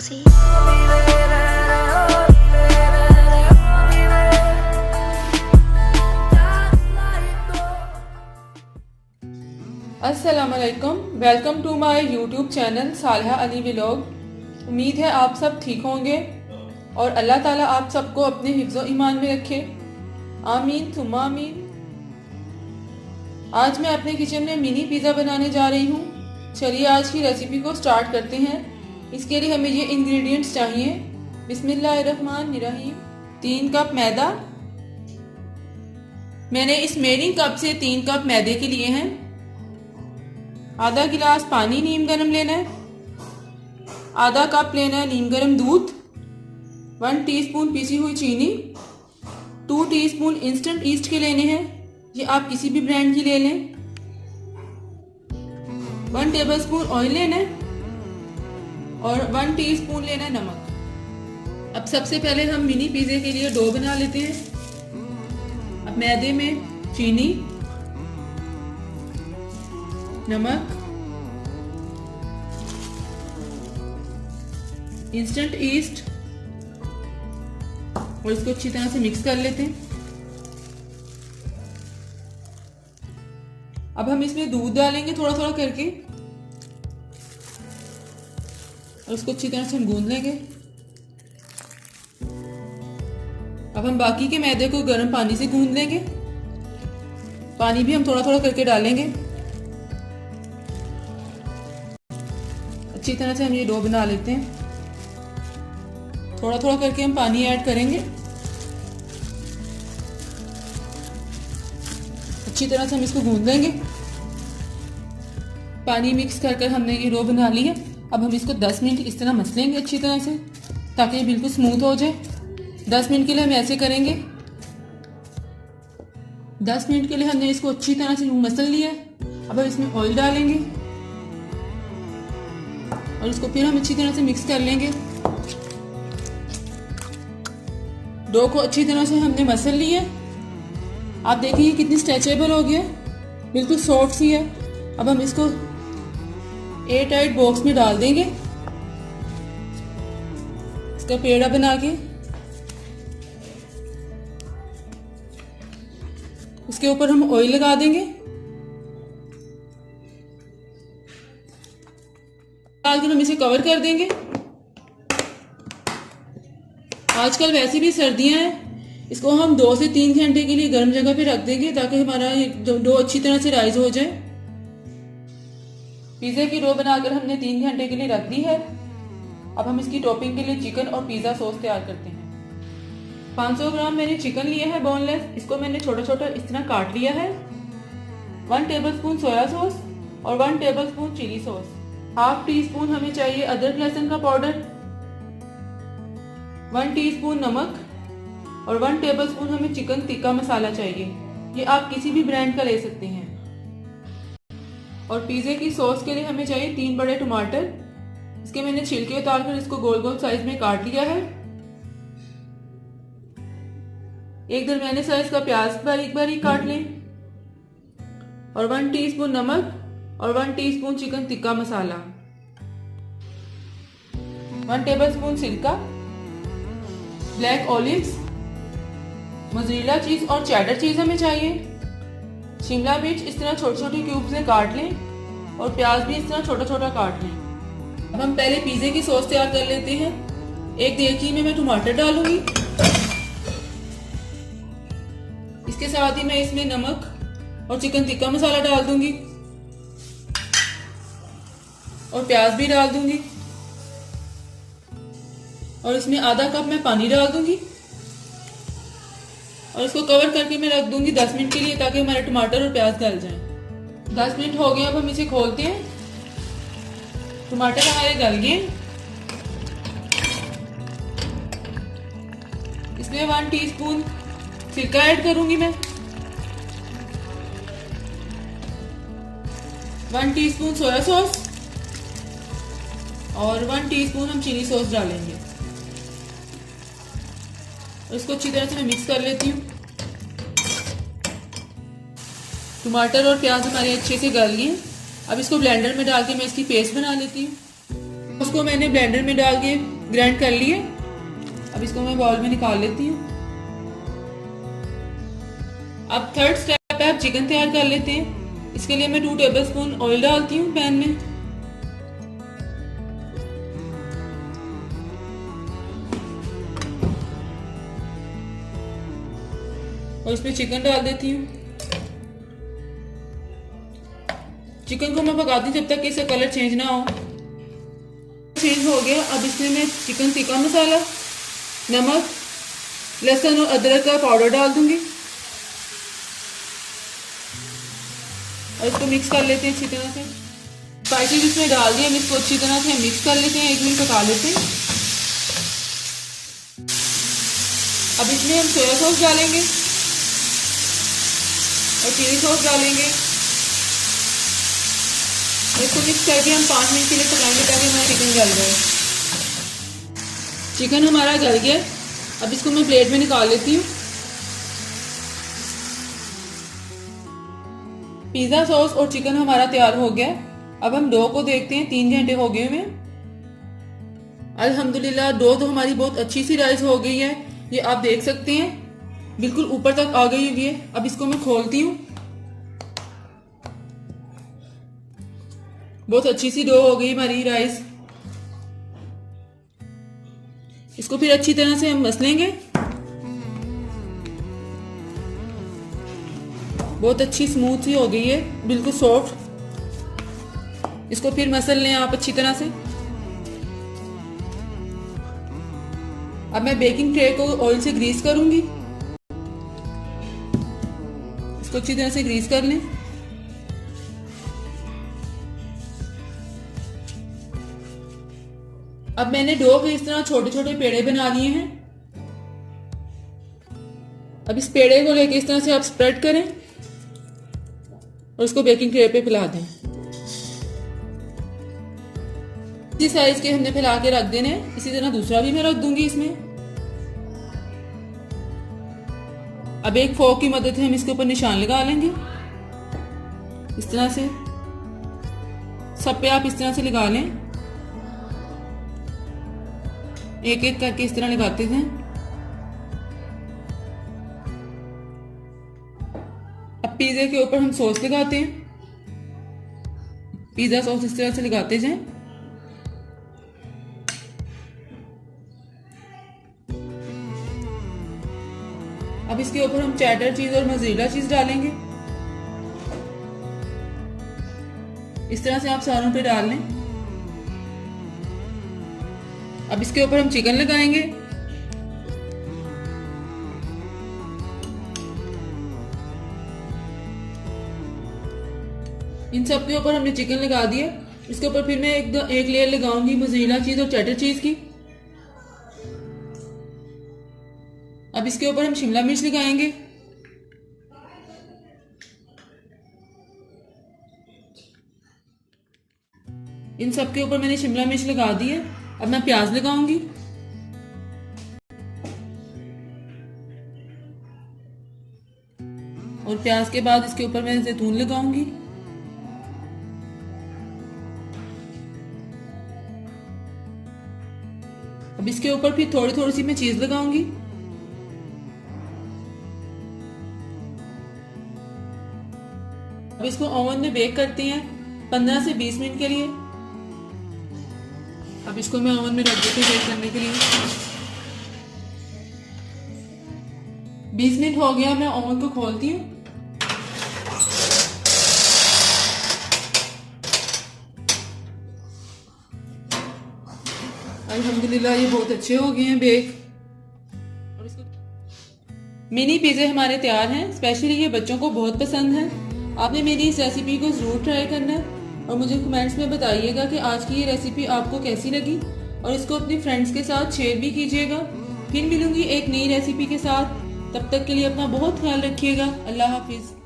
cozy. अस्सलाम वालेकुम, welcome to my YouTube channel Saliha Ali vlog. उम्मीद है आप सब ठीक होंगे और अल्लाह ताला आप सबको अपने हिफ्ज़ो ईमान में रखे, आमीन सुम्मा आमीन। आज मैं अपने किचन में मिनी पिज़्ज़ा बनाने जा रही हूँ। चलिए आज की रेसिपी को स्टार्ट करते हैं। इसके लिए हमें ये इंग्रेडिएंट्स चाहिए। बिस्मिल्लाहिर्रहमानिर्रहीम। 3 कप मैदा। मैंने इस मेजरिंग कप से 3 कप मैदे के लिए हैं। आधा गिलास पानी नीम गर्म लेना है। आधा कप लेना है नीम गर्म दूध। 1 टीस्पून पिसी हुई चीनी। 2 टीस्पून इंस्टेंट ईस्ट के लेने हैं, ये आप किसी भी ब्रांड की ले लें। 1 टेबलस्पून ऑयल लेना है और 1 टीस्पून लेना है नमक। अब सबसे पहले हम मिनी पिज़्ज़े के लिए डो बना लेते हैं। अब मैदे में चीनी, नमक, इंस्टेंट ईस्ट और इसको अच्छी तरह से मिक्स कर लेते हैं। अब हम इसमें दूध डालेंगे थोड़ा थोड़ा करके और उसको अच्छी तरह से हम गूंद लेंगे। अब हम बाकी के मैदे को गर्म पानी से गूंद लेंगे। पानी भी हम थोड़ा थोड़ा करके डालेंगे। अच्छी तरह से हम ये डो बना लेते हैं। थोड़ा थोड़ा करके हम पानी ऐड करेंगे। अच्छी तरह से हम इसको गूंद लेंगे। पानी मिक्स कर कर हमने ये डो बना ली है। अब हम इसको 10 मिनट इस तरह मसलेंगे अच्छी तरह से, ताकि ये बिल्कुल स्मूथ हो जाए। 10 मिनट के लिए हम ऐसे करेंगे। 10 मिनट के लिए हमने इसको अच्छी तरह से मसल लिया। अब हम इसमें ऑयल डालेंगे और इसको फिर हम अच्छी तरह से मिक्स कर लेंगे। डो को अच्छी तरह से हमने मसल लिया। आप देखिए कितनी स्ट्रेचेबल हो गया, बिल्कुल सॉफ्ट सी है। अब हम इसको एयर टाइट बॉक्स में डाल देंगे, इसका पेड़ा बना के। इसके ऊपर हम ऑयल लगा देंगे। डालकर हम इसे कवर कर देंगे। आजकल वैसे भी सर्दियां हैं, इसको हम 2 से 3 घंटे के लिए गर्म जगह पे रख देंगे, ताकि हमारा डो अच्छी तरह से राइज हो जाए। पिज़्ज़ा की डो बनाकर हमने 3 घंटे के लिए रख दी है। अब हम इसकी टॉपिंग के लिए चिकन और पिज़्ज़ा सॉस तैयार करते हैं। 500 ग्राम मैंने चिकन लिया है बोनलेस। इसको मैंने छोटा छोटा इस तरह काट लिया है। 1 टेबलस्पून सोया सॉस और 1 टेबलस्पून चिली सॉस। 1/2 टीस्पून हमें चाहिए अदरक लहसुन का पाउडर। 1 टीस्पून नमक और 1 टेबलस्पून हमें चिकन टिक्का मसाला चाहिए, ये आप किसी भी ब्रांड का ले सकते हैं। और पिज़्ज़े की सॉस के लिए हमें चाहिए 3 बड़े टमाटर। इसके मैंने छिलके उतारकर इसको गोल गोल साइज में काट लिया है। 1 दरमियाने साइज का प्याज बारीक बारीक काट लें और 1 टीस्पून नमक और 1 teaspoon chicken tikka masala. 1 tablespoon सिरका, ब्लैक ऑलिव्स, मोज़रेला चीज और चेडर चीज हमें चाहिए। शिमला मिर्च इस तरह छोटे छोटे क्यूब्स में काट लें और प्याज भी इस तरह छोटा छोटा काट लें। अब हम पहले पिज़्ज़े की सॉस तैयार कर लेते हैं। एक देगची में मैं टमाटर डालूंगी। इसके साथ ही मैं इसमें नमक और चिकन टिक्का मसाला डाल दूंगी और प्याज भी डाल दूंगी और इसमें आधा कप मैं पानी डाल दूंगी और इसको कवर करके मैं रख दूंगी 10 मिनट के लिए, ताकि हमारे टमाटर और प्याज गल जाएं। 10 मिनट हो गए। अब हम इसे खोलते हैं। टमाटर हमारे गल गए। इसमें 1 टीस्पून सिरका ऐड करूंगी मैं। 1 टीस्पून सोया सॉस और 1 टीस्पून हम चिली सॉस डालेंगे। इसको अच्छी तरह से मैं मिक्स कर लेती हूँ। टमाटर और प्याज हमारे अच्छे से गल गए। अब इसको ब्लेंडर में डाल के मैं इसकी पेस्ट बना लेती हूँ। सॉस को मैंने ब्लेंडर में डाल के ग्राइंड कर लिए। अब इसको मैं बाउल में निकाल लेती हूँ। अब थर्ड स्टेप पे आप चिकन तैयार कर लेते हैं। इसके लिए मैं 2 टेबलस्पून ऑयल डालती हूँ पैन में। और इसमें चिकन डाल देती हूँ। चिकन को मैं पकाती हूँ जब तक कि इसका कलर चेंज ना हो। चेंज हो गया। अब इसमें मैं चिकन टिक्का मसाला, नमक, लहसुन और अदरक का पाउडर डाल दूंगी और इसको मिक्स कर लेते हैं अच्छी तरह से। स्पाइसेस इसमें डाल दिए, हम इसको अच्छी तरह से मिक्स कर लेते हैं, 1 मिनट पका लेते हैं। अब इसमें हम सोया सॉस डालेंगे और चिली सॉस डालेंगे। इसको मिक्स करके हम 5 मिनट के लिए पकाएंगे ताकि हमारा चिकन गल जाए। चिकन हमारा गल गया। अब इसको मैं प्लेट में निकाल लेती हूँ। पिज़्ज़ा सॉस और चिकन हमारा तैयार हो गया। अब हम डो को देखते हैं। 3 घंटे हो गए हुए। अल्हम्दुलिल्लाह डो तो हमारी बहुत अच्छी सी राइस हो गई है। ये आप देख सकते हैं बिल्कुल ऊपर तक आ गई हुई है। अब इसको मैं खोलती हूँ। बहुत अच्छी सी डो हो गई हमारी राइस। इसको फिर अच्छी तरह से हम मसलेंगे। बहुत अच्छी स्मूथ सी हो गई है, बिल्कुल सॉफ्ट। इसको फिर मसल लें आप अच्छी तरह से। अब मैं बेकिंग ट्रे को ऑयल से ग्रीस करूंगी। इसको अच्छी तरह से ग्रीस कर लें। अब मैंने डो के इस तरह छोटे छोटे पेड़े बना लिए हैं। अब इस पेड़े को लेके इस तरह से आप स्प्रेड करें और उसको बेकिंग ट्रे पे फैला दें। इसी साइज के हमने फैला के रख देने। इसी तरह दूसरा भी मैं रख दूंगी इसमें। अब एक फोक की मदद से हम इसके ऊपर निशान लगा लेंगे इस तरह से। सब पे आप इस तरह से लगा लें, एक एक करके इस तरह लगाते हैं। अब पिज़्ज़ा के ऊपर हम सॉस लगाते हैं। पिज़्ज़ा सॉस इस तरह से लगाते जाएं। अब इसके ऊपर हम चेडर चीज और मोज़रेला चीज डालेंगे। इस तरह से आप सारों पे डाल लें। अब इसके ऊपर हम चिकन लगाएंगे। इन सब के ऊपर हमने चिकन लगा दिया। इसके ऊपर फिर मैं एक लेयर लगाऊंगी मोज़रेला चीज और चेडर चीज की। अब इसके ऊपर हम शिमला मिर्च लगाएंगे। इन सब के ऊपर मैंने शिमला मिर्च लगा दी है। अब मैं प्याज लगाऊंगी। और प्याज के बाद इसके ऊपर मैं जैतून लगाऊंगी। अब इसके ऊपर फिर थोड़ी थोड़ी सी मैं चीज लगाऊंगी। अब इसको ओवन में बेक करते हैं 15 से 20 मिनट के लिए। अब इसको मैं ओवन में रख देती हूँ बेक करने के लिए। 20 मिनट हो गया, मैं ओवन को खोलती हूँ। अल्हम्दुलिल्लाह ये बहुत अच्छे हो गए हैं बेक। और इसको मिनी पिज़्ज़े हमारे तैयार हैं। स्पेशली ये बच्चों को बहुत पसंद है। आपने मेरी इस रेसिपी को ज़रूर ट्राई करना है और मुझे कमेंट्स में बताइएगा कि आज की ये रेसिपी आपको कैसी लगी और इसको अपने फ्रेंड्स के साथ शेयर भी कीजिएगा। फिर मिलूंगी एक नई रेसिपी के साथ। तब तक के लिए अपना बहुत ख्याल रखिएगा। अल्लाह हाफिज़।